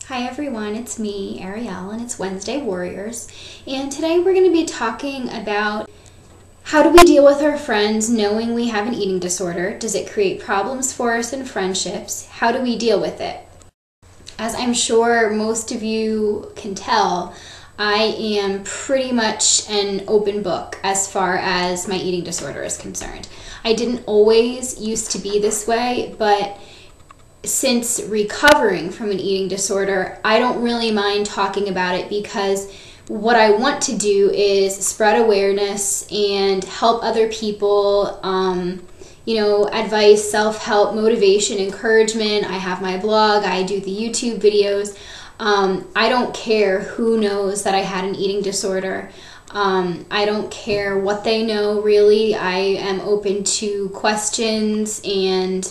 Hi everyone, it's me, Arielle, and it's Wednesday Warriors. And today we're going to be talking about how do we deal with our friends knowing we have an eating disorder? Does it create problems for us in friendships? How do we deal with it? As I'm sure most of you can tell, I am pretty much an open book as far as my eating disorder is concerned. I didn't always used to be this way, but since recovering from an eating disorder, I don't really mind talking about it because what I want to do is spread awareness and help other people, advice, self-help, motivation, encouragement. I have my blog, I do the YouTube videos. I don't care who knows that I had an eating disorder. I don't care what they know, really. I am open to questions, and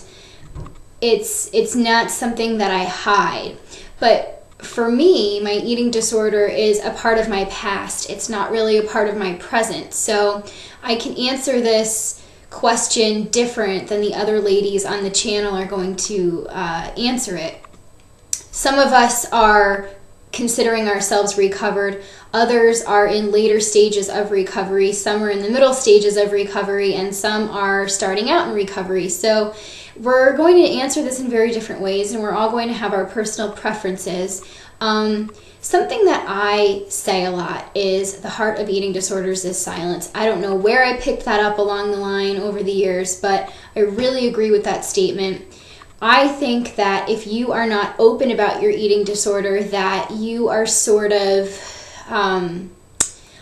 it's not something that I hide. But for me, my eating disorder is a part of my past. It's not really a part of my present. So I can answer this question different than the other ladies on the channel are going to answer it. Some of us are considering ourselves recovered. Others are in later stages of recovery. Some are in the middle stages of recovery, and some are starting out in recovery. So we're going to answer this in very different ways, and we're all going to have our personal preferences. Something that I say a lot is the heart of eating disorders is silence. I don't know where I picked that up along the line over the years, but I really agree with that statement. I think that if you are not open about your eating disorder, that you are sort of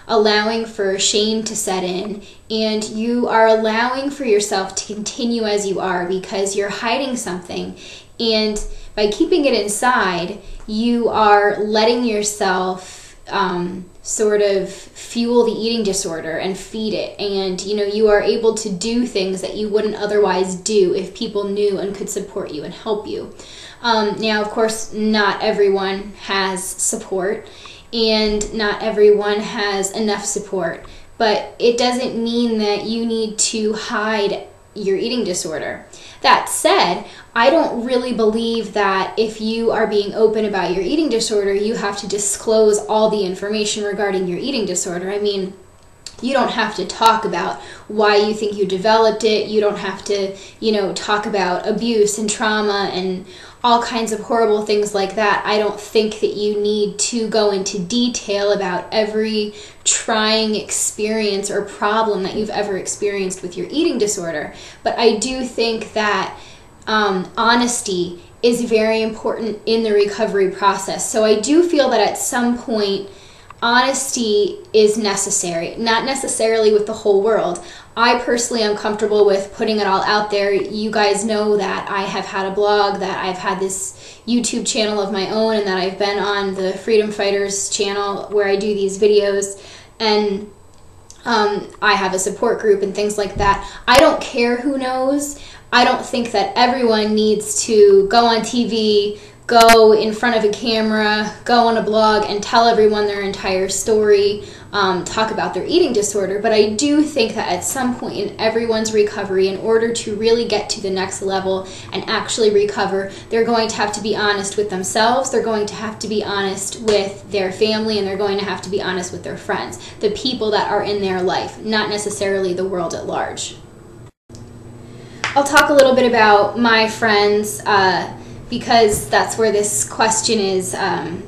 allowing for shame to set in, and you are allowing for yourself to continue as you are because you're hiding something. And by keeping it inside, you are letting yourself sort of fuel the eating disorder and feed it. And you are able to do things that you wouldn't otherwise do if people knew and could support you and help you. Now, of course, not everyone has support, and not everyone has enough support, but it doesn't mean that you need to hide your eating disorder. That said, I don't really believe that if you are being open about your eating disorder, you have to disclose all the information regarding your eating disorder. I mean, you don't have to talk about why you think you developed it. You don't have to, talk about abuse and trauma and all kinds of horrible things like that. I don't think that you need to go into detail about every trying experience or problem that you've ever experienced with your eating disorder. But I do think that honesty is very important in the recovery process. So I do feel that at some point, honesty is necessary, not necessarily with the whole world. I personally am comfortable with putting it all out there. You guys know that I have had a blog, that I've had this YouTube channel of my own, and that I've been on the WeRFreEDomFighters channel where I do these videos, and I have a support group and things like that. I don't care who knows. I don't think that everyone needs to go on TV, go in front of a camera, go on a blog and tell everyone their entire story, talk about their eating disorder. But I do think that at some point in everyone's recovery, in order to really get to the next level and actually recover, they're going to have to be honest with themselves, they're going to have to be honest with their family, and they're going to have to be honest with their friends, the people that are in their life, not necessarily the world at large. I'll talk a little bit about my friends, because that's where this question is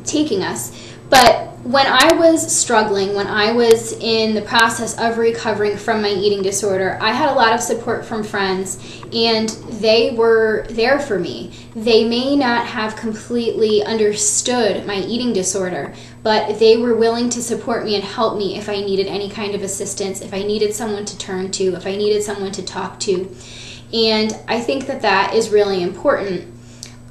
taking us. But when I was struggling, when I was in the process of recovering from my eating disorder, I had a lot of support from friends, and they were there for me. They may not have completely understood my eating disorder, but they were willing to support me and help me if I needed any kind of assistance, if I needed someone to turn to, if I needed someone to talk to. And I think that that is really important.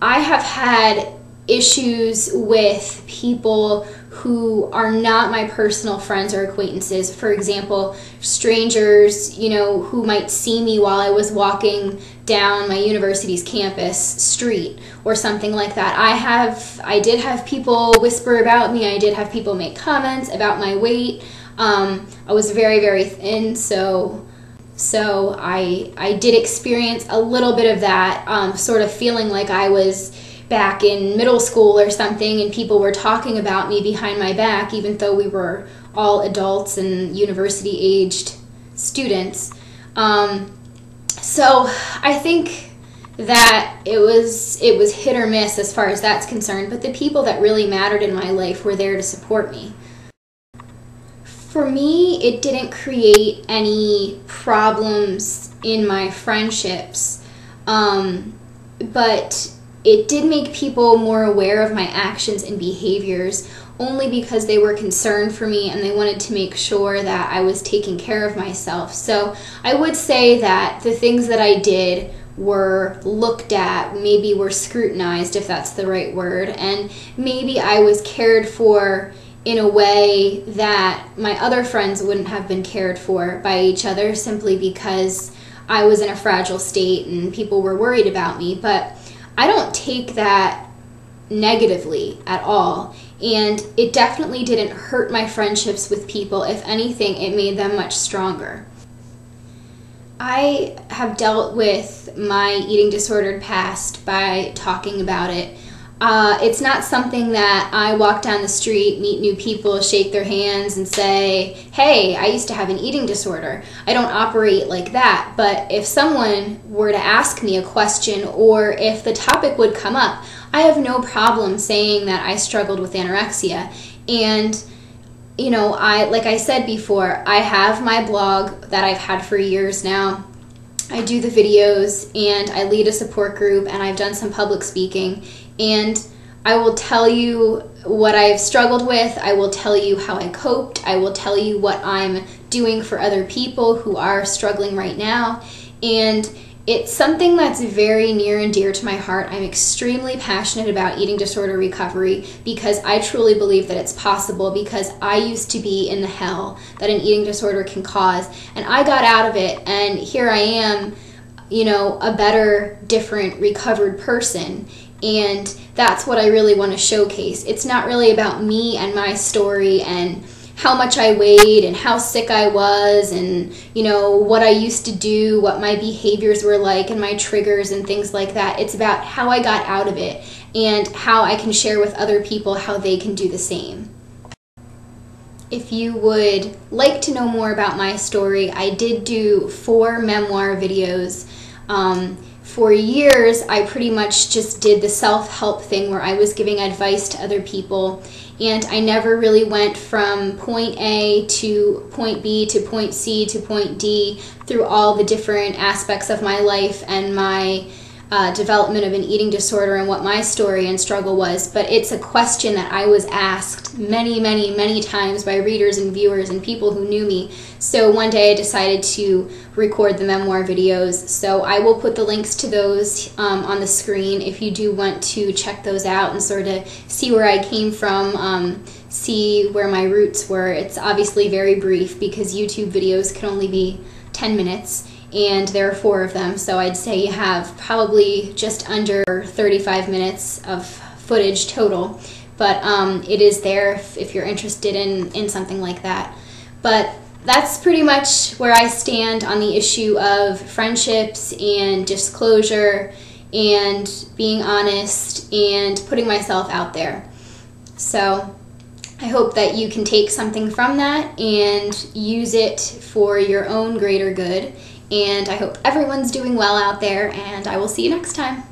I have had issues with people who are not my personal friends or acquaintances. For example, strangers, who might see me while I was walking down my university's campus street or something like that. I did have people whisper about me. I did have people make comments about my weight. I was very, very thin, so I did experience a little bit of that, sort of feeling like I was back in middle school or something, and people were talking about me behind my back, even though we were all adults and university-aged students. So I think that it was hit or miss as far as that's concerned, but the people that really mattered in my life were there to support me. For me, it didn't create any problems in my friendships, but it did make people more aware of my actions and behaviors, only because they were concerned for me and they wanted to make sure that I was taking care of myself. So I would say that the things that I did were looked at, maybe were scrutinized, if that's the right word, and maybe I was cared for in a way that my other friends wouldn't have been cared for by each other, simply because I was in a fragile state and people were worried about me. But I don't take that negatively at all, and it definitely didn't hurt my friendships with people. If anything, it made them much stronger. I have dealt with my eating disordered past by talking about it. It's not something that I walk down the street, meet new people, shake their hands and say, hey, I used to have an eating disorder. I don't operate like that. But if someone were to ask me a question, or if the topic would come up, I have no problem saying that I struggled with anorexia. And you know, like I said before, I have my blog that I've had for years now. I do the videos, and I lead a support group, and I've done some public speaking, and I will tell you what I've struggled with. I will tell you how I coped. I will tell you what I'm doing for other people who are struggling right now, and it's something that's very near and dear to my heart. I'm extremely passionate about eating disorder recovery because I truly believe that it's possible, because I used to be in the hell that an eating disorder can cause, and I got out of it, and here I am, you know, a better, different, recovered person. And that's what I really want to showcase. It's not really about me and my story and how much I weighed and how sick I was and, you know, what I used to do, what my behaviors were like and my triggers and things like that. It's about how I got out of it and how I can share with other people how they can do the same. If you would like to know more about my story, I did do 4 memoir videos. For years, I pretty much just did the self-help thing where I was giving advice to other people, and I never really went from point A to point B to point C to point D through all the different aspects of my life and my development of an eating disorder and what my story and struggle was. But it's a question that I was asked many, many, many times by readers and viewers and people who knew me. So one day I decided to record the memoir videos. So I will put the links to those on the screen if you do want to check those out and sort of see where I came from, see where my roots were. It's obviously very brief because YouTube videos can only be 10 minutes. And there are 4 of them, so I'd say you have probably just under 35 minutes of footage total. But it is there if you're interested in something like that. But that's pretty much where I stand on the issue of friendships and disclosure and being honest and putting myself out there. So I hope that you can take something from that and use it for your own greater good. And I hope everyone's doing well out there, and I will see you next time.